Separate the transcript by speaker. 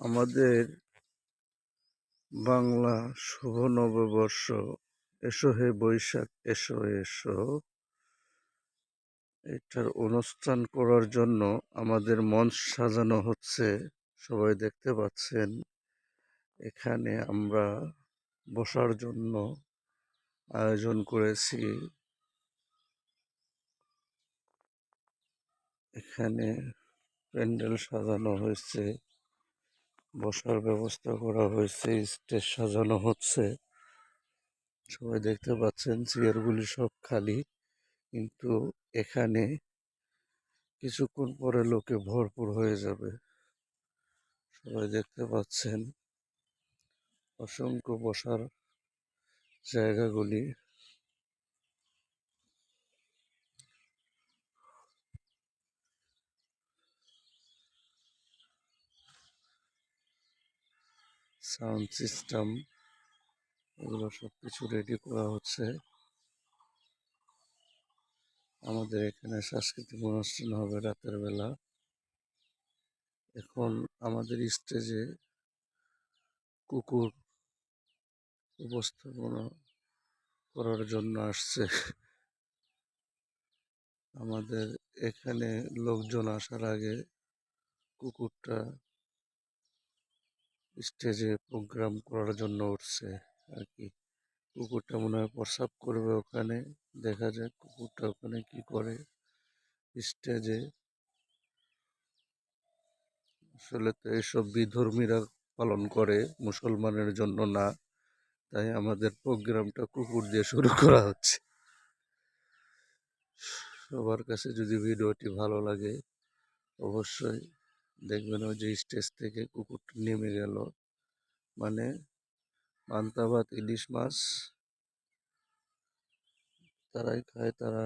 Speaker 1: আমাদের বাংলা শুভ নববর্ষ এসো হে বৈশাখ এসো এসো এটার অনুষ্ঠান করার জন্য আমাদের মঞ্চ সাজানো হচ্ছে। সবাই দেখতে পাচ্ছেন, এখানে আমরা বসার জন্য আয়োজন করেছি। এখানে প্যান্ডেল সাজানো হয়েছে, বসার ব্যবস্থা করা হয়েছে, স্টেজ সাজানো হচ্ছে। সবাই দেখতে পাচ্ছেন চেয়ারগুলি সব খালি, কিন্তু এখানে কিছুক্ষণ পরে লোকে ভরপুর হয়ে যাবে। সবাই দেখতে পাচ্ছেন অসংখ্য বসার জায়গাগুলি। সাউন্ড সিস্টেম, এগুলো সবকিছু রেডি করা হচ্ছে। আমাদের এখানে সাংস্কৃতিক অনুষ্ঠান হবে রাতের বেলা। এখন আমাদের স্টেজে কুকুর উপস্থাপনা করার জন্য আসছে। আমাদের এখানে লোকজন আসার আগে কুকুরটা স্টেজে প্রোগ্রাম করার জন্য উঠছে আর কি। কুকুরটা মনে হয় প্রস্রাব করবে ওখানে, দেখা যাক কুকুরটা ওখানে কি করে স্টেজে। আসলে তো এইসব বিধর্মীরা পালন করে, মুসলমানের জন্য না, তাই আমাদের প্রোগ্রামটা কুকুর দিয়ে শুরু করা হচ্ছে। সবার কাছে যদি ভিডিওটি ভালো লাগে অবশ্যই দেখবেন, ওই যে স্টেজ থেকে কুকুরটা নেমে গেল, মানে পান্তা ভাত ইলিশ মাছ তারাই খায়, তারা